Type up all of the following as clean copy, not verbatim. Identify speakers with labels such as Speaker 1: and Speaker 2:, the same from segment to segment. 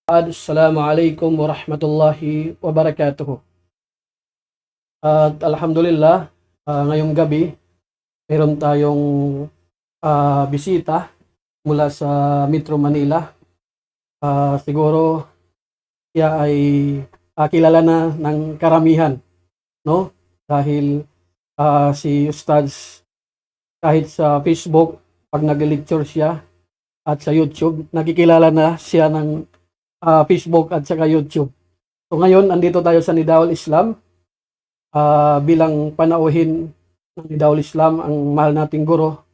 Speaker 1: Assalamualaikum warahmatullahi wabarakatuh. At alhamdulillah, ngayong gabi, meron tayong bisita mula sa Metro Manila. Siguro siya ay kilala na ng karamihan, no? Dahil si Ustads kahit sa Facebook, pag nag-lecture siya at sa YouTube, nakikilala na siya ng Facebook at saka YouTube. So ngayon, andito tayo sa Nidaul Islam bilang panauhin ng Nidaul Islam ang mahal nating guro,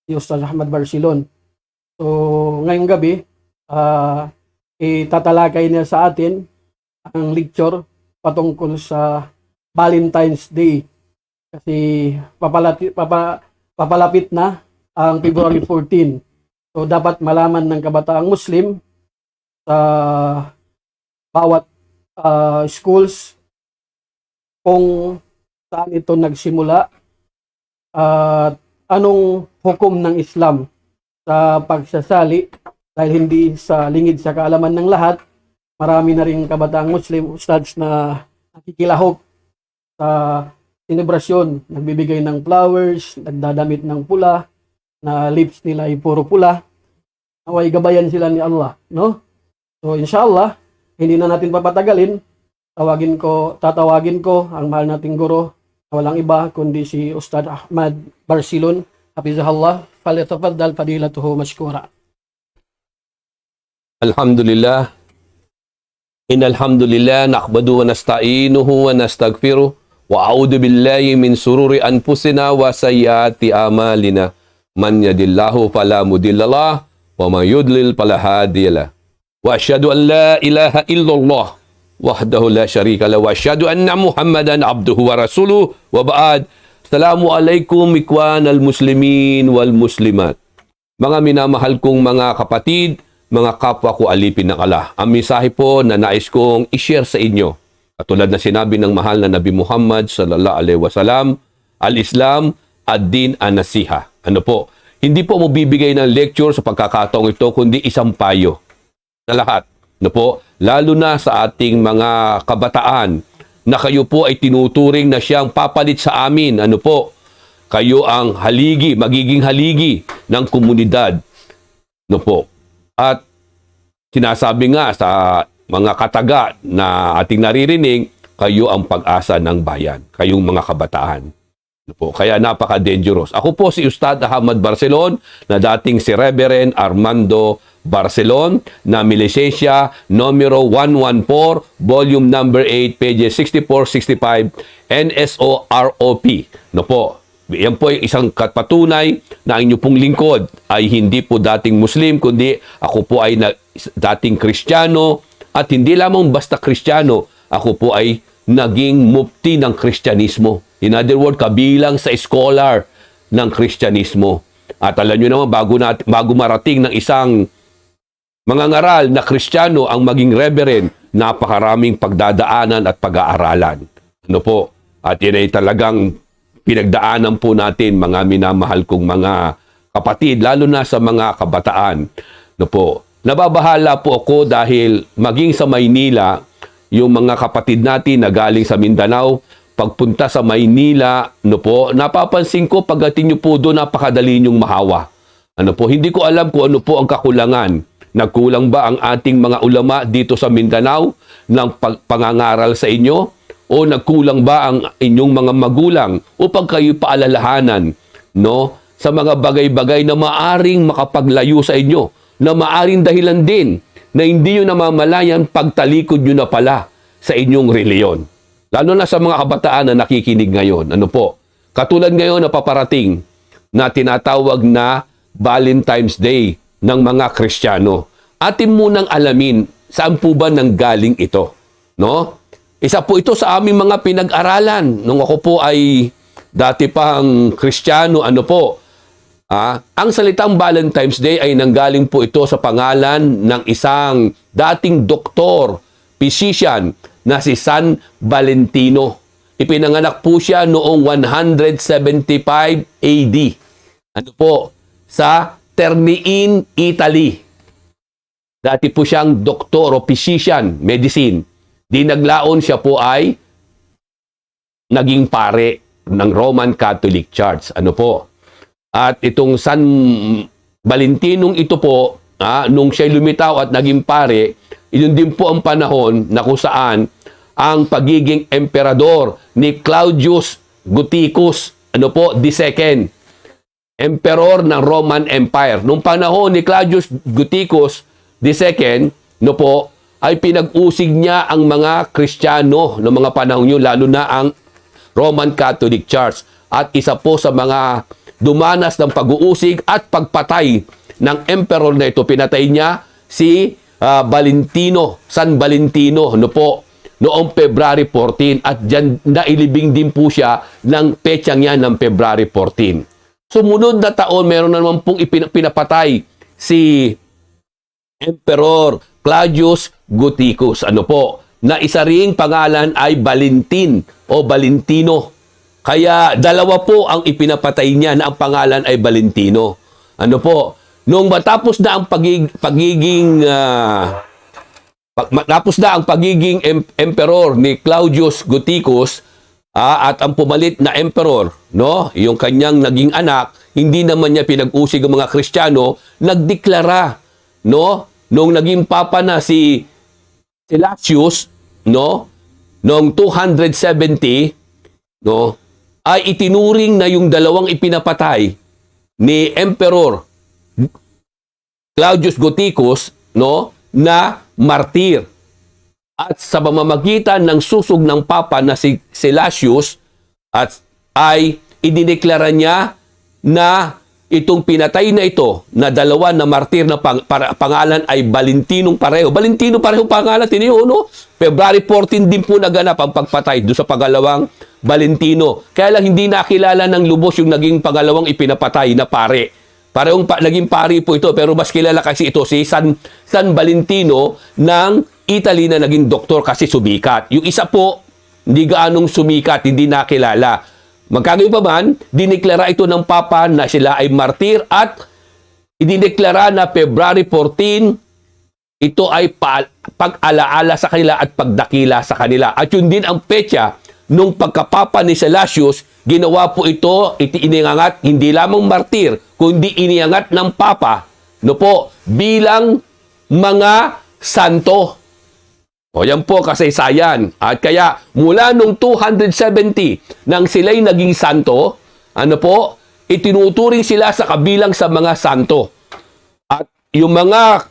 Speaker 1: si Ustaz Ahmad Barsilon. So ngayong gabi, itatalakay niya sa atin ang lecture patungkol sa Valentine's Day. Kasi papalapit na ang February 14. So dapat malaman ng kabataang Muslim sa bawat schools kung saan ito nagsimula at anong hukom ng Islam sa pagsasali, dahil hindi sa lingid sa kaalaman ng lahat. Marami na rin kabataang Muslim ustads na nakikilahok sa selebrasyon, nagbibigay ng flowers, nagdadamit ng pula, na lips nila ay puro pula. Naway gabayan sila ni Allah, no? So inshallah, hindi na natin papatagalin. Tatawagin ko ang mahal nating guro, walang iba kundi si Ustad Ahmad Barsilon. Hafizahallah, falyatafaddal fadilatuhu mashkura.
Speaker 2: Alhamdulillah. Innal hamdalillah nahmaduhu wa nasta'inuhu wa nastaghfiruh wa a'udzu billahi min sururi anfusina wa sayyiati a'malina. Man yahdihillahu fala mudhillalah wa man yudlil fala hadiyalah. Wa asyhadu an la ilaha illallah wahdahu la syarika lahu wa asyhadu anna Muhammadan abduhu wa rasuluh wa ba'd. Assalamualaikum ikwanal muslimin wal muslimat. Mga minamahal kong mga kapatid, mga kapwa ko alipin ng Allah. Ang mensahe po na nais kong i-share sa inyo, katulad na sinabi ng mahal na Nabi Muhammad sallallahu alaihi wasallam, al-Islam ad-din an-nasiha. Ano po? Hindi po mo bibigay ng lecture sa pagkakataong ito, kundi isang payo na lahat. Ano po? Lalo na sa ating mga kabataan na kayo po ay tinuturing na siyang papalit sa amin. Ano po? Kayo ang haligi, magiging haligi ng komunidad. Ano po? At sinasabi nga sa mga kataga na ating naririnig, kayo ang pag-asa ng bayan. Kayong mga kabataan. Po. Kaya napaka-dangerous. Ako po si Ustad Ahmad Barsilon, na dating si Reverend Armando Barsilon, na may lisensya numero 114, volume number 8, pages 64-65, NSO-ROP. No po. Yan po ay isang patunay na ang inyo pong lingkod ay hindi po dating Muslim, kundi ako po ay dating Kristiyano, at hindi lamang basta Kristiyano, ako po ay naging mufti ng Kristyanismo. In other words, kabilang sa scholar ng Kristyanismo. At alam nyo naman, bago marating ng isang mangangaral na Kristiyano ang maging reverend, napakaraming pagdadaanan at pag-aaralan. Ano po? At yun ay talagang pinagdaanan po natin, mga minamahal kong mga kapatid, lalo na sa mga kabataan. Ano po? Nababahala po ako dahil maging sa Maynila, yung mga kapatid natin na galing sa Mindanao, pagpunta sa Maynila, no po, napapansin ko pagdating nyo po doon, napakadali nyong mahawa. Ano po, hindi ko alam kung ano po ang kakulangan. Nagkulang ba ang ating mga ulama dito sa Mindanao ng pangangaral sa inyo? O nagkulang ba ang inyong mga magulang upang kayo paalalahanan, no, sa mga bagay-bagay na maaring makapaglayo sa inyo, na maaring dahilan din na hindi nyo namamalayan pagtalikod nyo na pala sa inyong reliyon. Lalo na sa mga kabataan na nakikinig ngayon. Ano po? Katulad ngayon na paparating na tinatawag na Valentine's Day ng mga Kristiyano. Atin munang alamin saan po ba nanggaling ito. No? Isa po ito sa aming mga pinag-aralan. Nung ako po ay dati pang Kristiyano, ano po? Ang salitang Valentine's Day ay nanggaling po ito sa pangalan ng isang dating doktor, physician, na si San Valentino. Ipinanganak po siya noong 175 AD. Ano po? Sa Terniin, Italy. Dati po siyang doktor o physician, medicine. Di naglaon siya po ay naging pare ng Roman Catholic Church. Ano po? At itong San Valentinong ito po, nung siya lumitaw at naging pare, yun din po ang panahon na kung saan ang pagiging emperador ni Claudius Gothicus, ano po, II, emperor ng Roman Empire. Nung panahon ni Claudius Gothicus II, no po, ay pinag-usig niya ang mga Kristiyano ng mga panahon yun, lalo na ang Roman Catholic Church. At isa po sa mga dumanas ng pag-uusig at pagpatay ng emperor na ito, pinatay niya si Valentino, San Valentino, no po, noong February 14, at dyan nailibing din po siya ng petsang yan ng February 14. Sumunod na taon, meron na naman pong pinapatay si Emperor Claudius Gothicus, ano po, na isa ring pangalan ay Valentin o Valentino. Kaya dalawa po ang ipinapatay niya na ang pangalan ay Valentino. Ano po, nung matapos na ang pagiging emperor ni Claudius Gothicus, at ang pumalit na emperor, no, yung kanyang naging anak, hindi naman niya pinag-usig ang mga Kristiyano, nagdeklara, no, nung naging papa na si Gelasius, no, noong 270, no, ay itinuring na yung dalawang ipinapatay ni Emperor Claudius Gothicus, no, na martir. At sa pamamagitan ng susog ng Papa na si Gelasius, at ay idineklara niya na itong pinatay na ito, na dalawa na martir na pangalan ay Valentinong pareho. Valentino pareho pangalan, tiniyo, no? February 14 din po naganap ang pagpatay doon sa pangalawang Valentino. Kaya lang hindi nakilala ng lubos yung naging pangalawang ipinapatay na pare. Parehong naging pari po ito, pero mas kilala kasi ito si San Valentino ng Italy na naging doktor kasi sumikat. Yung isa po, hindi gaanong sumikat, hindi nakilala. Magkagayon pa man, dineklara ito ng Papa na sila ay martir, at idineklara na February 14, ito ay pag-alaala sa kanila at pagdakila sa kanila. At yun din ang petsa nung pagkapapa ni Gelasius, ginawa po ito, iniangat hindi lamang martir, kundi iniangat ng Papa, no po, bilang mga santo. O yan po kasaysayan. At kaya mula nung 270 nang sila'y naging santo, ano po, itinuturing sila sa kabilang sa mga santo. At yung mga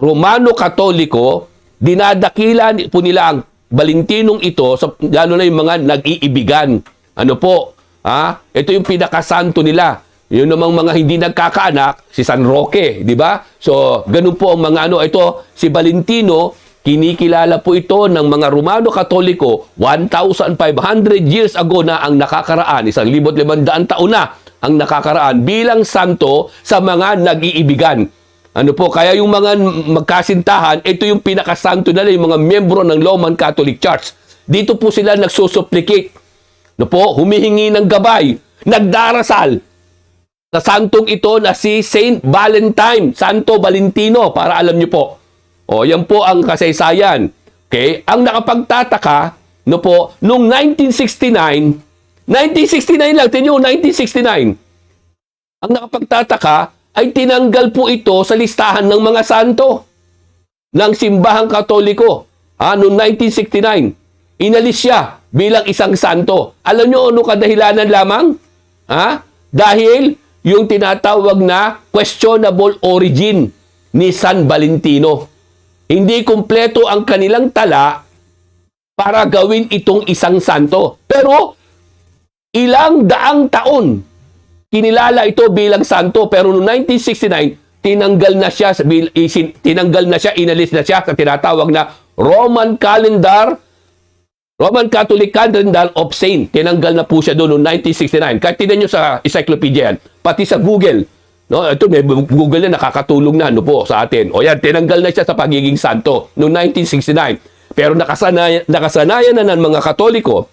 Speaker 2: Romano Katoliko, dinadakila po nila ang Valentinong ito, lalo na yung mga nag-iibigan. Ano po, ito yung pinakasanto nila. Yun namang mga hindi nagkakaanak, si San Roque, di ba? So, ganun po ang mga ito, si Valentino, kinikilala po ito ng mga Romano Katoliko 1,500 years ago na ang nakakaraan, 1,500 taon na ang nakakaraan bilang santo sa mga nag-iibigan. Ano po, kaya yung mga magkasintahan, ito yung pinakasanto nila, yung mga miyembro ng Roman Catholic Church. Dito po sila nagsusupplicate, no po, humihingi ng gabay, nagdarasal sa santong ito na si Saint Valentine, Santo Valentino, para alam nyo po. O, yan po ang kasaysayan. Okay? Ang nakapagtataka, no po, noong 1969 lang, tingnan nyo, 1969, ang nakapagtataka ay tinanggal po ito sa listahan ng mga santo ng simbahang Katoliko. Noong 1969, inalis siya bilang isang santo. Alam nyo ano kadahilanan lamang? Dahil yung tinatawag na questionable origin ni San Valentino. Hindi kumpleto ang kanilang tala para gawin itong isang santo. Pero ilang daang taon kinilala ito bilang santo, pero noong 1969 tinanggal na siya, inalis na siya sa tinatawag na Roman Catholic Calendar of Saint. Tinanggal na po siya doon noong 1969. Kahit tinan nyo sa encyclopedia yan, pati sa Google. No, ito may Google na nakakatulong na po sa atin. O yan, tinanggal na siya sa pagiging santo noong 1969. Pero nakasanayan na ng mga Katoliko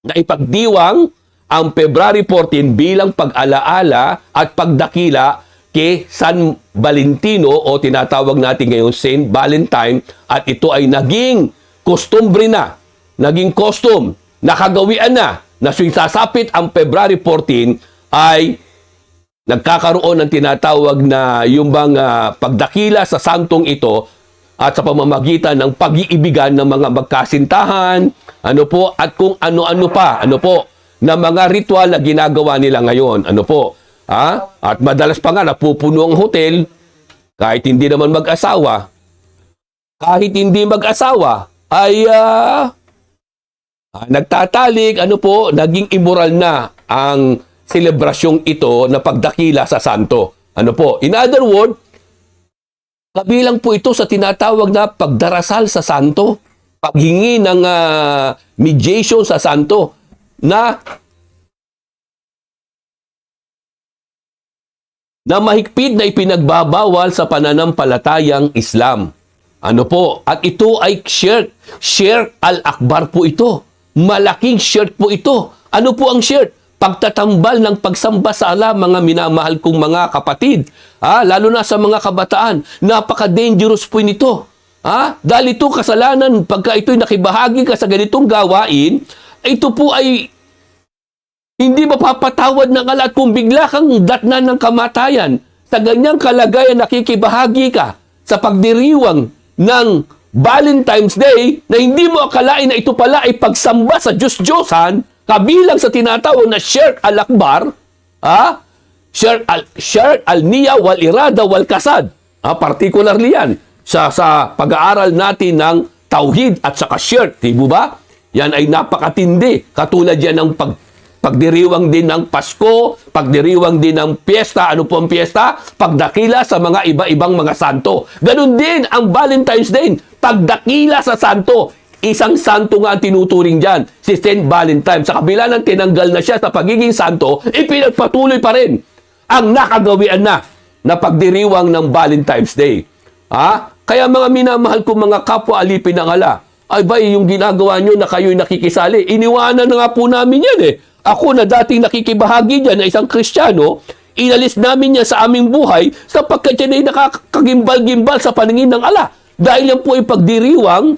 Speaker 2: na ipagdiwang ang February 14 bilang pag-alaala at pagdakila kay San Valentino o tinatawag natin ngayon Saint Valentine, at ito ay naging costumbre na, naging custom, nakagawian na sasapit ang February 14 ay nagkakaroon ng tinatawag na yung bang pagdakila sa santong ito at sa pamamagitan ng pag-iibigan ng mga magkasintahan, ano po, at kung ano-ano pa, ano po, na mga ritual na ginagawa nila ngayon, ano po. At madalas pa nga napupuno ang hotel kahit hindi naman mag-asawa. Kahit hindi mag-asawa ay nagtatalik, ano po, naging immoral na ang selebrasyong ito na pagdakila sa santo. Ano po? In other words, kabilang po ito sa tinatawag na pagdarasal sa santo, paghingi ng mediation sa santo na mahigpit na ipinagbabawal sa pananampalatayang Islam. Ano po? At ito ay shirk al-akbar po ito. Malaking shirk po ito. Ano po ang shirk? Pagtatambal ng pagsamba sa Allah, mga minamahal kong mga kapatid. Lalo na sa mga kabataan. Napaka-dangerous po nito. Dahil ito kasalanan, pagka ito'y nakibahagi ka sa ganitong gawain, ito po ay hindi mapapatawad ng Allah. At kung bigla kang datnan ng kamatayan, sa ganyang kalagayan nakikibahagi ka sa pagdiriwang ng Valentine's Day na hindi mo akalain na ito pala ay pagsamba sa Diyos-Diyosan, kabilang sa tinatawag na shirk al-akbar, shirk al-niya wal-irada wal-kasad. Particularly yan sa pag-aaral natin ng tauhid at saka shirk. Diba ba? Yan ay napakatindi. Katulad yan ng pagdiriwang din ng Pasko, pagdiriwang din ng piyesta. Ano po ang piyesta? Pagdakila sa mga iba-ibang mga santo. Ganun din ang Valentine's Day. Pagdakila sa santo. Isang santo nga ang tinuturing dyan, si Saint Valentine. Sa kabila ng tinanggal na siya sa pagiging santo, ipinagpatuloy pa rin ang nakagawian na pagdiriwang ng Valentine's Day. Kaya mga minamahal kong mga kapwa alipin ng Allah, ay ba yung ginagawa nyo na kayo'y nakikisali? Iniwanan na nga po namin yan eh. Ako na dating nakikibahagi dyan na isang Kristiyano, inalis namin yan sa aming buhay sapagkat yan ay nakakagimbal-gimbal sa paningin ng Allah. Dahil yan po ay pagdiriwang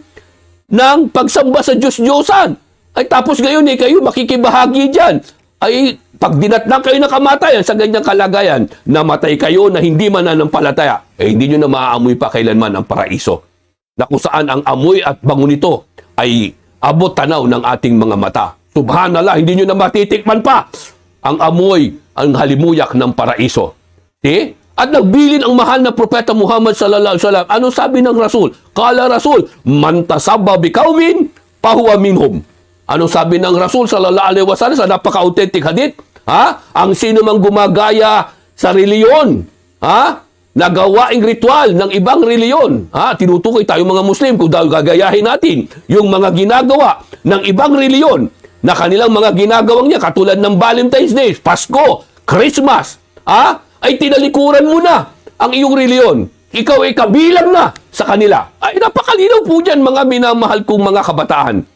Speaker 2: ng pagsamba sa Diyos-Diyosan. Ay tapos ngayon kayo makikibahagi dyan. Ay pag dinatnan kayo ng kamatayan sa ganyang kalagayan, namatay kayo na hindi mananampalataya, hindi nyo na maaamoy pa kailanman ang paraiso. Na kung saan ang amoy at bango nito ay abot tanaw ng ating mga mata. Subhanallah, hindi nyo na matitikman pa ang amoy, ang halimuyak ng paraiso. See? At nagbilin ang mahal na propeta Muhammad sallallahu alaihi wasallam. Ano sabi ng Rasul? Kala Rasul, man tasabba biqaumin fahuwa minhum. Ano sabi ng Rasul sallallahu alaihi wasallam sa napaka-authentic hadith? Ang sino mang gumagaya sa reliyon, nagawaing ritual ng ibang reliyon, tinutukoy tayo mga Muslim kung daw gagayahin natin yung mga ginagawa ng ibang reliyon na kanilang mga ginagawang niya katulad ng Valentine's Day, Pasko, Christmas, ay tinalikuran mo na ang iyong reliyon. Ikaw ay kabilang na sa kanila. Ay napakalinaw po dyan mga minamahal kong mga kabataan.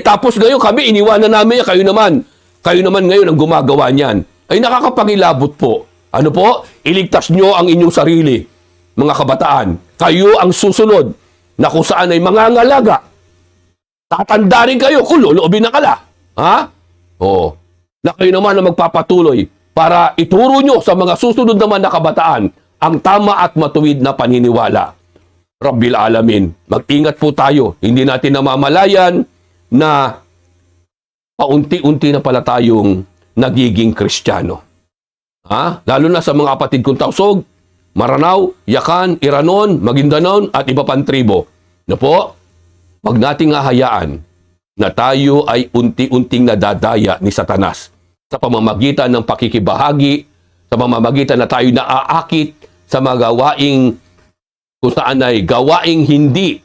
Speaker 2: Tapos ngayon kami, iniwanan namin kayo naman ngayon ang gumagawa niyan. Ay nakakapangilabot po. Ano po? Iligtas nyo ang inyong sarili, mga kabataan. Kayo ang susunod na kung saan ay mangangalaga. Tatanda rin kayo kung loloobin na kala. Na kayo naman na magpapatuloy para ituro nyo sa mga susunod naman na kabataan ang tama at matuwid na paniniwala. Rabbil Alamin, mag-ingat po tayo. Hindi natin namamalayan na paunti-unti na pala tayong nagiging Kristiyano. Lalo na sa mga kapatid kong Tausog, Maranao, Yakan, Iranon, Maguindanao at iba pang tribo. Na po, wag nating hahayaan na tayo ay unti-unting nadadaya ni Satanas sa pamamagitan ng pakikibahagi, sa pamamagitan na tayo naaakit sa mga gawaing kung saan ay gawaing hindi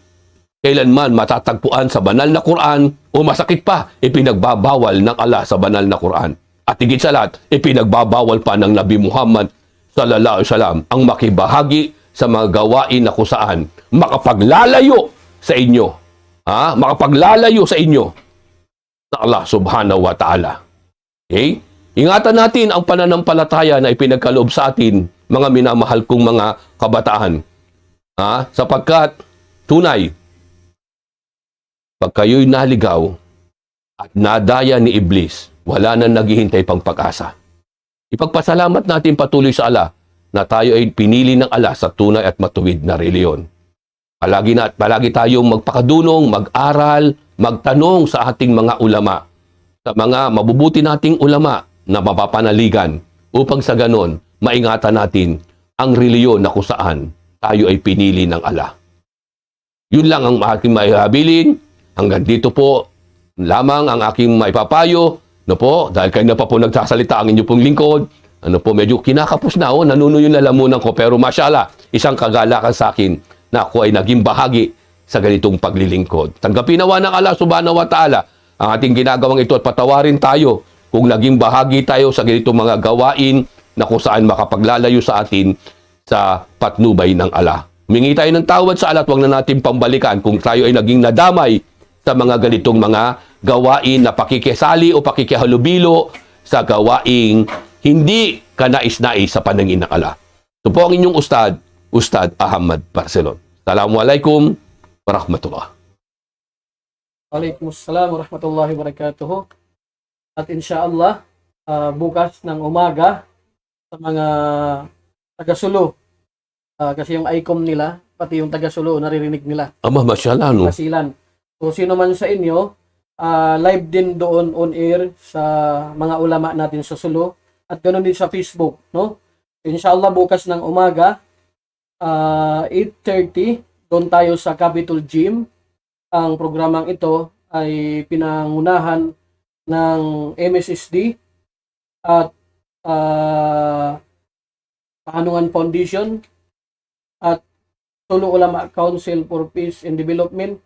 Speaker 2: kailanman matatagpuan sa banal na Quran o masakit pa, ipinagbabawal ng Allah sa banal na Quran. At higit sa lahat, ipinagbabawal pa ng Nabi Muhammad sallallahu alaihi wasallam ang makibahagi sa mga gawain na kung saan makapaglalayo sa inyo. Makapaglalayo sa inyo na Allah subhanahu wa ta'ala. Okay? Ingatan natin ang pananampalataya na ipinagkaloob sa atin, mga minamahal kong mga kabataan. Sapagkat tunay, pag kayo'y naligaw at nadaya ni Iblis, wala nang naghihintay pang pag-asa. Ipagpasalamat natin patuloy sa Allah na tayo ay pinili ng Allah sa tunay at matuwid na reliyon. Palagi tayong magpakadunong, mag-aral, magtanong sa ating mga ulama, sa mga mabubuti nating ulama na mapapanaligan upang sa ganon, maingatan natin ang reliyon na kung saan tayo ay pinili ng Allah. Yun lang ang aking maihabilin. Hanggang dito po lamang ang aking maipapayo. Dahil kayo na pa po nagsasalita ang inyo pong lingkod. Medyo kinakapos na, nanuno yung lalamunan ko. Pero masyaallah, isang kagalakan sa akin na ako ay naging bahagi sa ganitong paglilingkod. Tanggapin nawa ng Allah subhanahu wa ta'ala ang ating ginagawang ito at patawarin tayo kung naging bahagi tayo sa ganitong mga gawain na kung saan makapaglalayo sa atin sa patnubay ng Allah. Humingi tayo ng tawad sa Allah at huwag na natin pambalikan kung tayo ay naging nadamay sa mga ganitong mga gawain na pakikisali o pakikihalubilo sa gawaing hindi kanais-nais sa paningin ng Allah. Ito po ang inyong Ustad Ahmad Barcelon. Assalamualaikum warahmatullah.
Speaker 1: Waalaikumsalam warahmatullahi wabarakatuh. At insyaallah, bukas ng umaga sa mga taga-Sulu, kasi yung ICOM nila, pati yung taga-Sulu, naririnig nila.
Speaker 2: Masyaallah, no?
Speaker 1: Kasilan. So, sino man sa inyo, live din doon on air sa mga ulama natin sa Sulu at ganoon din sa Facebook, no? Inshallah, bukas ng umaga, 8:30, doon tayo sa Capitol Gym. Ang programang ito ay pinangunahan ng MSSD at Kahanungan Foundation at Sulu Ulama Council for Peace and Development.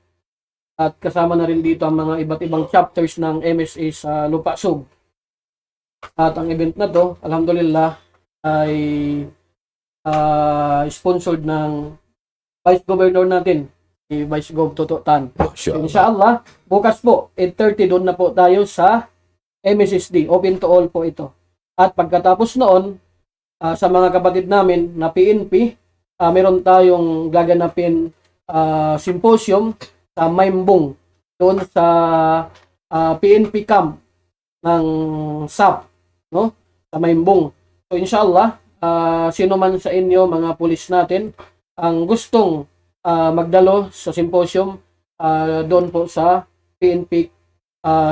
Speaker 1: At kasama na rin dito ang mga iba't ibang chapters ng MSA sa Lupasug. At ang event na to, alhamdulillah, ay sponsored ng Vice Governor natin, si Vice Gov Toto Tan. Inshallah, bukas po, 8:30 doon na po tayo sa MSSD. Open to all po ito. At pagkatapos noon, sa mga kapatid namin na PNP, meron tayong gaganapin symposium sa Maimbong, doon sa PNP camp ng SAP, no? Sa Maimbong. So inshallah, sino man sa inyo, mga pulis natin, ang gustong magdalo sa symposium, doon po sa PNP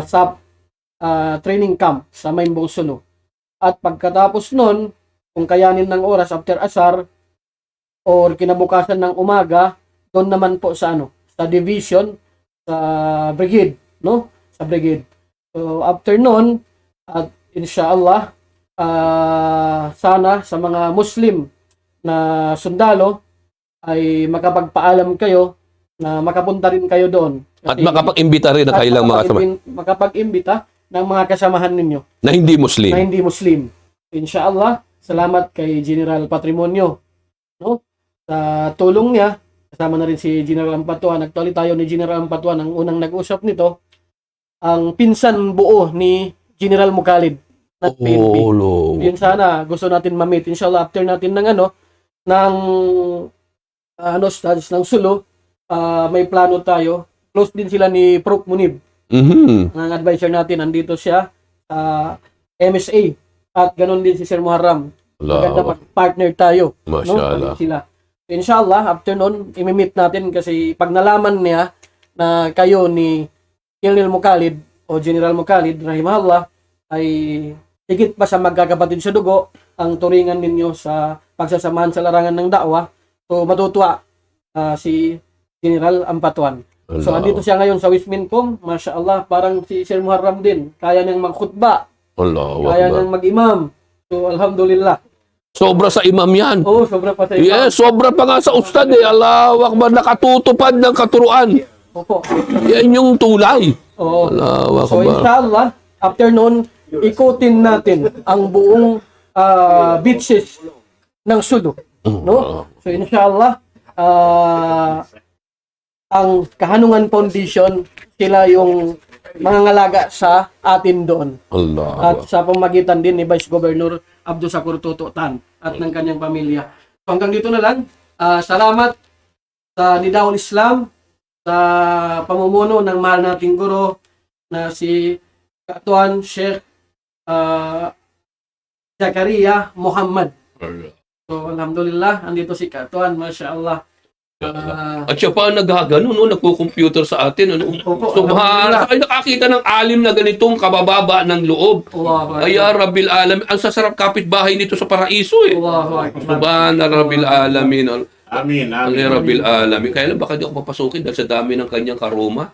Speaker 1: SAP training camp sa Maimbong, Sulu. At pagkatapos nun, kung kayanin ng oras after asar or kinabukasan ng umaga, doon naman po sa sa division, sa brigade, no? Sa brigade. So, after nun, at inshallah, sana sa mga Muslim na sundalo ay makapagpaalam kayo na makapunta rin kayo doon.
Speaker 2: At makapag-imbita rin ng kailang mga kasama.
Speaker 1: Makapag-imbita ng mga kasamahan ninyo.
Speaker 2: Na hindi Muslim.
Speaker 1: Na hindi Muslim. Inshallah, salamat kay General Patrimonio, no? Sa tulong niya. Kasama na rin si General Ampatuan. Actually, tayo ni General Ampatuan ang unang nag-usap nito. Ang pinsan buo ni General Mukalid na PNP. Yun sana, gusto natin ma-meet. Inshallah, after natin ng studies ng Sulu, may plano tayo. Close din sila ni Prof. Munib. Ang advisor natin, andito siya sa MSA. At ganon din si Sir Muharram. Maganda mag-partner tayo.
Speaker 2: Masyaallah.
Speaker 1: No? Sila. Inshallah, after nun, imimit natin kasi pag nalaman niya na kayo ni Colonel Mukalid o General Mukalid, rahimahullah, ay higit pa sa magkakapatid sa dugo ang turingan ninyo sa pagsasamahan sa larangan ng da'wah. So, matutuwa si General Ampatuan. So, andito siya ngayon sa Wismincom. Masya Allah, parang si Sir Muharram din. Kaya niyang magkhutba. Kaya niyang mag-imam. So, alhamdulillah.
Speaker 2: Sobra sa imam yan.
Speaker 1: Oo, sobra pa sa imam.
Speaker 2: Yes, sobra pa nga sa ustad eh. Allahu Akbar, nakatutupad ng katuruan.
Speaker 1: Opo.
Speaker 2: Yan yung tulay.
Speaker 1: Oo.
Speaker 2: Allahu
Speaker 1: So,
Speaker 2: Akbar.
Speaker 1: inshallah, after noon, ikutin natin ang buong beaches ng Sulu. No? So, inshallah, ang Kahanungan Foundation, sila yung mangangalaga sa atin doon.
Speaker 2: Allah.
Speaker 1: At sa pamagitan din ni Vice Governor Abdul Shakur Tututan at ng kanyang pamilya. So hanggang dito na lang. Salamat sa Nidaul Islam, sa pamumuno ng mahal nating guro na si Katuan Sheikh Zakaria Muhammad. So alhamdulillah, andito si Katuan, Masya Allah.
Speaker 2: At siya pa nagagano, no? Nagko-computer sa atin. Ano?
Speaker 1: Opo,
Speaker 2: Subhan. Ay, nakakita ng alim na ganitong kabababa ng loob.
Speaker 1: Allahu Akbar.
Speaker 2: Ay, ya Rabbil Alamin. Ang sasarap kapitbahay nito sa paraiso eh.
Speaker 1: Allahu Akbar.
Speaker 2: Subhan Rabbil Alamin.
Speaker 3: Amin,
Speaker 2: Ang
Speaker 3: amin.
Speaker 2: Rabbil Alamin. Kaya lang baka di ako papasukin dahil sa dami ng kanyang karoma.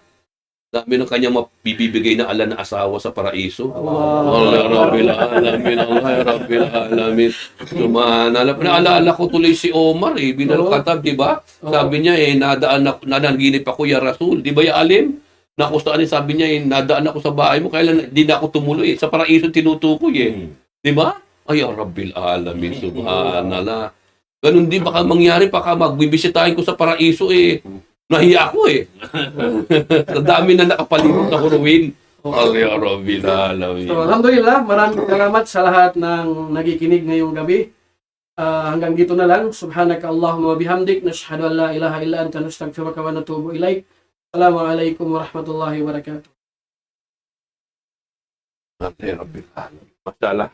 Speaker 2: Dami ng kanyang mabibigay na ala na asawa sa paraiso. Allah Rabbil Alamin. Allah Rabbil Alamin. Sumanalap. Naalala ko tuloy si Omar eh. Binalkatab, di ba? Sabi niya eh, nanaginip ako ya Rasul. Di ba ya Alim? Nakustaan sabi niya eh, nadaan ako sa bahay mo. Kaya lang di na ako tumuloy eh. Sa paraiso tinutukoy eh. Di ba? Ay, ya Rabbil Alamin. Subhanallah. Ganun din baka mangyari, baka magbibisitahin ko sa paraiso eh. Nahiya ako eh. Sa dami na nakapalibot na huruin. Ya Rabbil Alamin.
Speaker 1: So, alhamdulillah, maraming salamat sa lahat ng nagikinig ngayong gabi. Hanggang dito na lang. Subhanaka Allahumma wa bihamdik. Nashhadu an la ilaha illa anta nastaghfiruka wa natubu ilaik. Assalamualaikum warahmatullahi wabarakatuh.
Speaker 2: Ya Rabbil Alamin. Masalah.